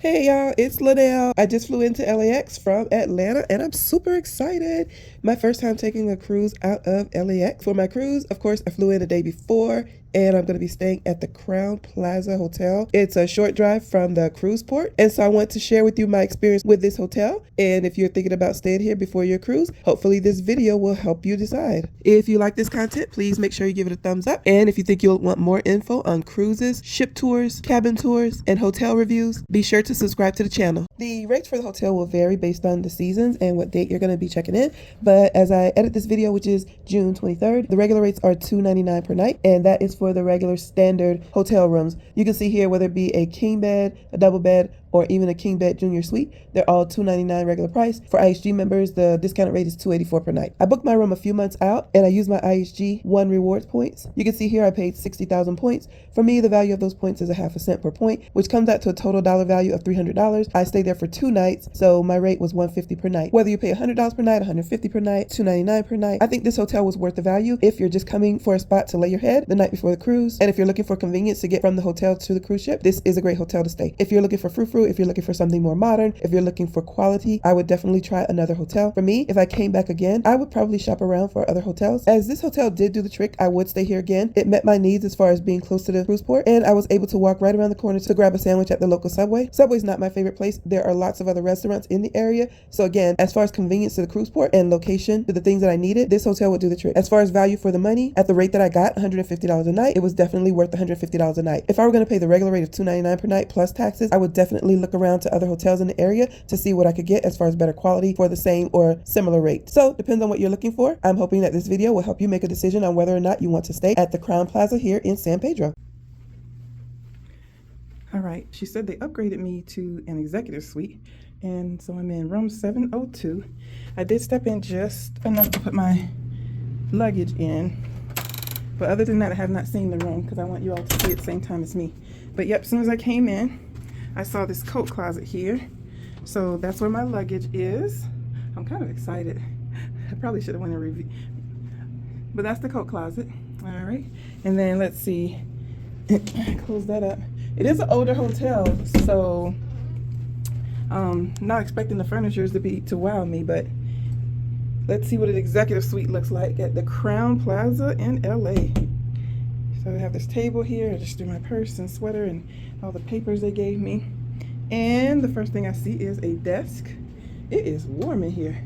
Hey y'all, it's Liddell. I just flew into LAX from Atlanta and I'm super excited. My first time taking a cruise out of LAX. For my cruise, of course, I flew in the day before and I'm going to be staying at the Crowne Plaza Hotel. It's a short drive from the cruise port. And so I want to share with you my experience with this hotel. And if you're thinking about staying here before your cruise, hopefully this video will help you decide. If you like this content, please make sure you give it a thumbs up. And if you think you'll want more info on cruises, ship tours, cabin tours, and hotel reviews, be sure to subscribe to the channel. The rates for the hotel will vary based on the seasons and what date you're going to be checking in. But as I edit this video, which is June 23rd, the regular rates are $299 per night. And that is for the regular standard hotel rooms. You can see here whether it be a king bed, a double bed, or even a king bed junior suite. They're all $299 regular price. For IHG members, the discounted rate is $284 per night. I booked my room a few months out and I used my IHG One Reward points. You can see here I paid 60,000 points. For me, the value of those points is a half a cent per point, which comes out to a total dollar value of $300. I stayed there for 2 nights, so my rate was $150 per night. Whether you pay $100 per night, $150 per night, $299 per night, I think this hotel was worth the value if you're just coming for a spot to lay your head the night before the cruise. And if you're looking for convenience to get from the hotel to the cruise ship, this is a great hotel to stay. If you're looking for frou-frou, if you're looking for something more modern, if you're looking for quality, I would definitely try another hotel. For me, if I came back again, I would probably shop around for other hotels. As this hotel did do the trick, I would stay here again. It met my needs as far as being close to the cruise port, and I was able to walk right around the corner to grab a sandwich at the local Subway. Subway's not my favorite place. There are lots of other restaurants in the area. So again, as far as convenience to the cruise port and location to the things that I needed, this hotel would do the trick. As far as value for the money, at the rate that I got, $150 a night, it was definitely worth $150 a night. If I were going to pay the regular rate of $299 per night plus taxes, I would definitely look around to other hotels in the area to see what I could get as far as better quality for the same or similar rate. So depends on what you're looking for. I'm hoping that this video will help you make a decision on whether or not you want to stay at the Crowne Plaza here in San Pedro. All right, she said they upgraded me to an executive suite, and so I'm in room 702. I did step in just enough to put my luggage in, but other than that, I have not seen the room because I want you all to see it at the same time as me. But yep, as soon as I came in, I saw this coat closet here. So that's where my luggage is. I'm kind of excited. I probably should have went and review, but that's the coat closet. All right, and then let's see, close that up. It is an older hotel, so not expecting the furnitures to wow me, but let's see what an executive suite looks like at the Crowne Plaza in LA. So I have this table here. I just threw my purse and sweater and all the papers they gave me. And the first thing I see is a desk. It is warm in here.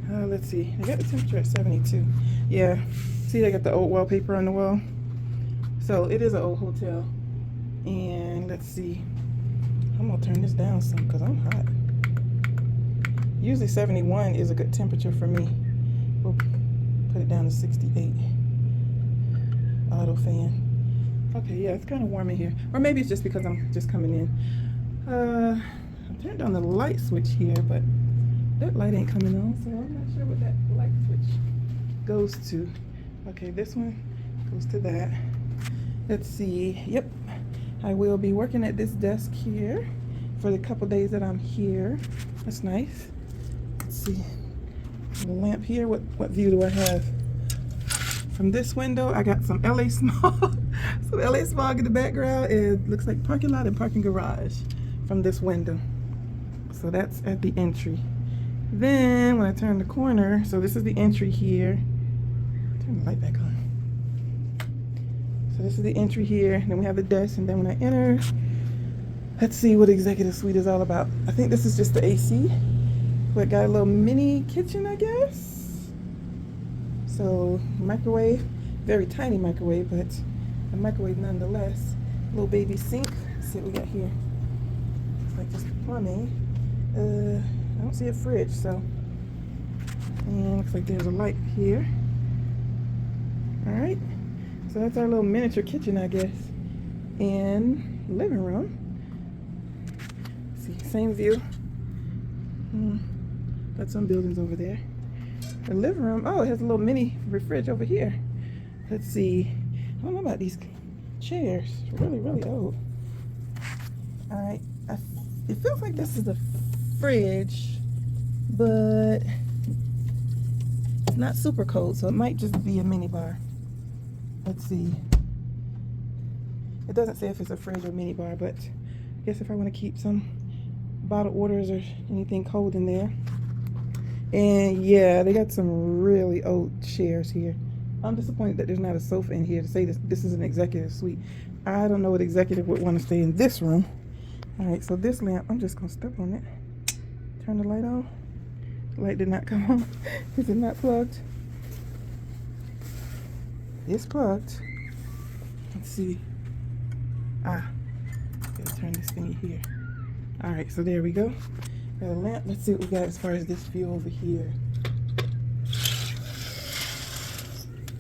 Let's see. I got the temperature at 72. Yeah. See, they got the old wallpaper on the wall. So it is an old hotel. And let's see. I'm going to turn this down some because I'm hot. Usually 71 is a good temperature for me. We'll put it down to 68. Auto fan. Okay, yeah, it's kind of warm in here. Or maybe it's just because I'm just coming in. I turned on the light switch here, but that light ain't coming on, so I'm not sure what that light switch goes to. Okay, this one goes to that. Let's see. Yep, I will be working at this desk here for the couple days that I'm here. That's nice. Let's see. The lamp here. What view do I have? From this window, I got some LA smog. Some LA smog in the background. It looks like parking lot and parking garage from this window. So that's at the entry. Then when I turn the corner, so this is the entry here. Turn the light back on. So this is the entry here. Then we have the desk, and then when I enter, let's see what executive suite is all about. I think this is just the AC. But got a little mini kitchen, I guess. So microwave, very tiny microwave, but a microwave nonetheless. Little baby sink. Let's see what we got here. Looks like just plumbing. I don't see a fridge, so. And looks like there's a light here. All right. So that's our little miniature kitchen, I guess. And living room. Let's see, same view. Got some buildings over there. The living room, oh, it has a little mini fridge over here. Let's see. I don't know about these chairs. Really, really old. All right. It feels like this is a fridge, but it's not super cold, so it might just be a mini bar. Let's see. It doesn't say if it's a fridge or mini bar, but guess if I want to keep some bottled waters or anything cold in there. And yeah, they got some really old chairs here. I'm disappointed that there's not a sofa in here to say this is an executive suite. I don't know what executive would want to stay in this room. All right, so this lamp, I'm just gonna step on it. Turn the light on. The light did not come on. Is it not plugged? It's plugged. Let's see. Gotta turn this thingy here. All right, so there we go. Got a lamp. Let's see what we got as far as this view over here.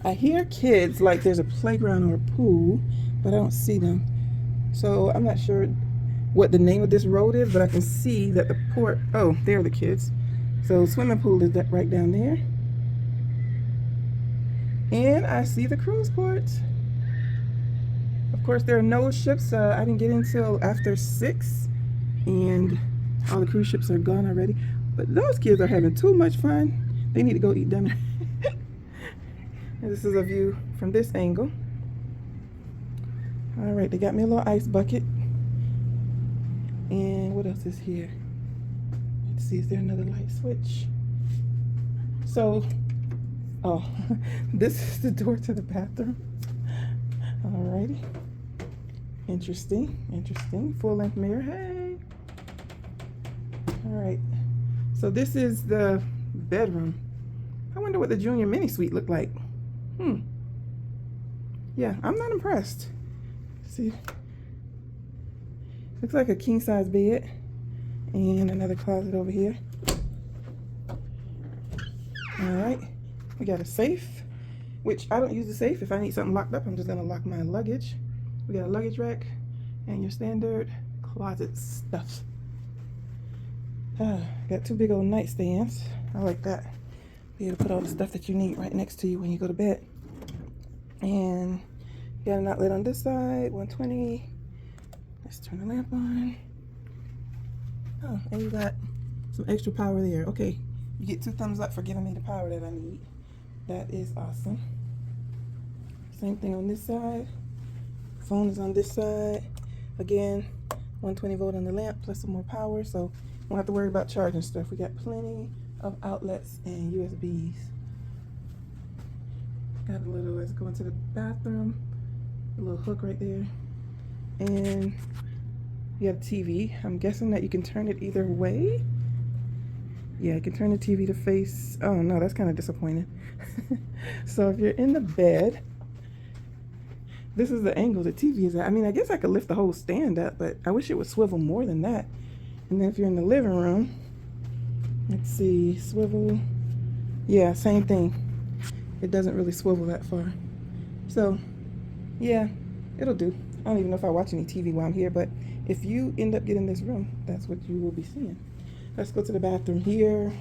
I hear kids like there's a playground or a pool, but I don't see them. So I'm not sure what the name of this road is, but I can see that the port, oh, there are the kids. So swimming pool is that right down there. And I see the cruise port. Of course, there are no ships. I didn't get in until after 6, and all the cruise ships are gone already. But those kids are having too much fun. They need to go eat dinner. And this is a view from this angle. All right, they got me a little ice bucket. And what else is here? Let's see, is there another light switch? So, oh, this is the door to the bathroom. Alrighty. Interesting, interesting. Full-length mirror, hey. All right, so this is the bedroom. I wonder what the junior mini suite looked like. Yeah, I'm not impressed. See, looks like a king-size bed and another closet over here. All right, we got a safe, which I don't use the safe. If I need something locked up, I'm just gonna lock my luggage. We got a luggage rack and your standard closet stuff. Got 2 big old nightstands. I like that. Be able to put all the stuff that you need right next to you when you go to bed. And got an outlet on this side, 120. Let's turn the lamp on. Oh, and you got some extra power there. Okay, you get 2 thumbs up for giving me the power that I need. That is awesome. Same thing on this side. Phone is on this side. Again, 120 volt on the lamp plus some more power, so won't have to worry about charging stuff. We got plenty of outlets and USBs. Got a little, let's go into the bathroom. A little hook right there. And you have TV. I'm guessing that you can turn it either way. Yeah, you can turn the TV to face, oh no, that's kind of disappointing. So if you're in the bed, this is the angle the TV is at. I mean, I guess I could lift the whole stand up, but I wish it would swivel more than that. And then if you're in the living room, let's see, swivel. Yeah, same thing. It doesn't really swivel that far. So, yeah, it'll do. I don't even know if I watch any TV while I'm here, but if you end up getting this room, that's what you will be seeing. Let's go to the bathroom here.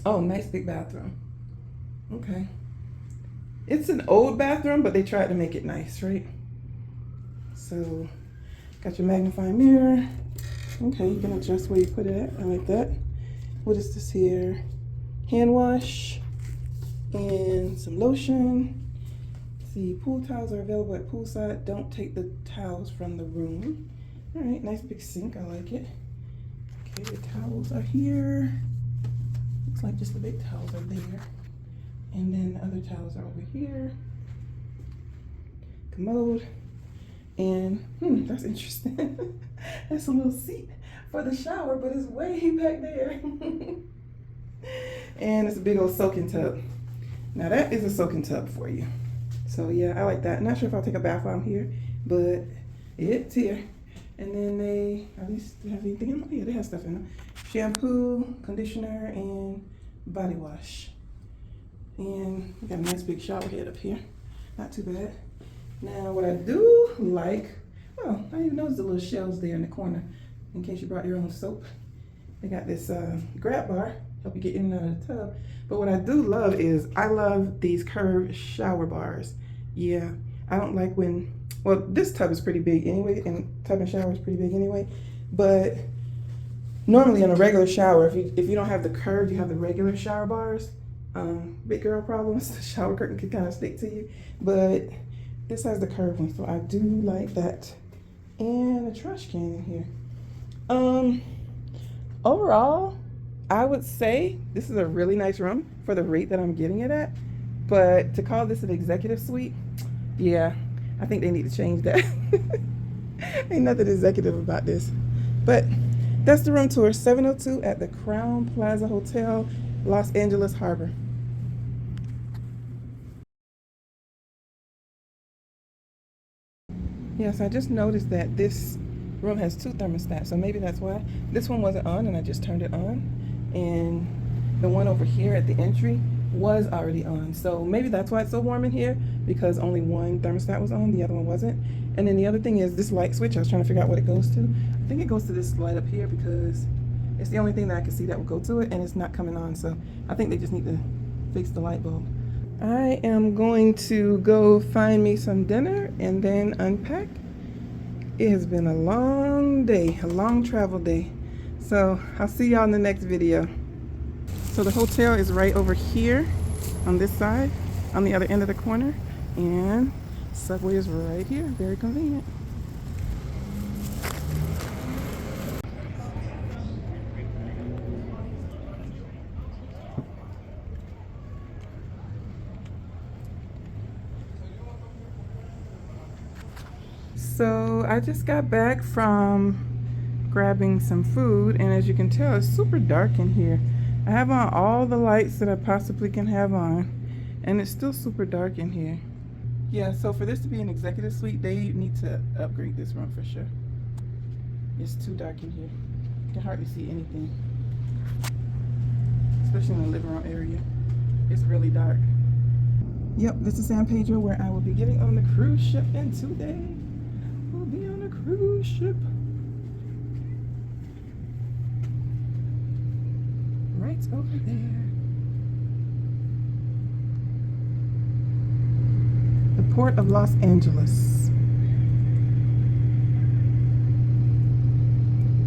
Oh, nice big bathroom. Okay. It's an old bathroom, but they tried to make it nice, right? So, got your magnifying mirror. Okay, you can adjust where you put it at. I like that. What is this here? Hand wash and some lotion. See, pool towels are available at poolside. Don't take the towels from the room. All right, nice big sink. I like it. Okay, the towels are here. Looks like just the big towels are there. And then the other towels are over here. Commode. And, that's interesting. That's a little seat for the shower, but it's way back there. And it's a big old soaking tub. Now that is a soaking tub for you. So yeah, I like that. Not sure if I'll take a bath while I'm here, but it's here. And then they, at least they have anything in them? Yeah, they have stuff in them. Shampoo, conditioner, and body wash. And we got a nice big shower head up here. Not too bad. Now what I do like, oh, I even noticed the little shelves there in the corner in case you brought your own soap. They got this grab bar, help you get in and out of the tub. But what I do love is, I love these curved shower bars. Yeah, I don't like when, well, this tub is pretty big anyway, and tub and shower is pretty big anyway. But normally in a regular shower, if you don't have the curved, you have the regular shower bars. Big girl problems, the shower curtain can kind of stick to you. But this has the curved one, so I do like that. and a trash can in here. Overall, I would say this is a really nice room for the rate that I'm getting it at. But to call this an executive suite, yeah, I think they need to change that. Ain't nothing executive about this. But that's the room tour, 702 at the Crowne Plaza Hotel, Los Angeles Harbor. Yes, I just noticed that this room has 2 thermostats, so maybe that's why. This one wasn't on and I just turned it on. And the one over here at the entry was already on. So maybe that's why it's so warm in here, because only one thermostat was on, the other one wasn't. And then the other thing is this light switch. I was trying to figure out what it goes to. I think it goes to this light up here because it's the only thing that I can see that would go to it, and it's not coming on. So I think they just need to fix the light bulb. I am going to go find me some dinner and then unpack. It has been a long day, a long travel day. So I'll see y'all in the next video. So the hotel is right over here on this side, on the other end of the corner, and Subway is right here, very convenient. So I just got back from grabbing some food, and as you can tell, it's super dark in here. I have on all the lights that I possibly can have on, and it's still super dark in here. Yeah, so for this to be an executive suite, they need to upgrade this room for sure. It's too dark in here. You can hardly see anything, especially in the living room area. It's really dark. Yep, this is San Pedro, where I will be getting on the cruise ship in 2 days. We'll be on a cruise ship. Right over there. The Port of Los Angeles.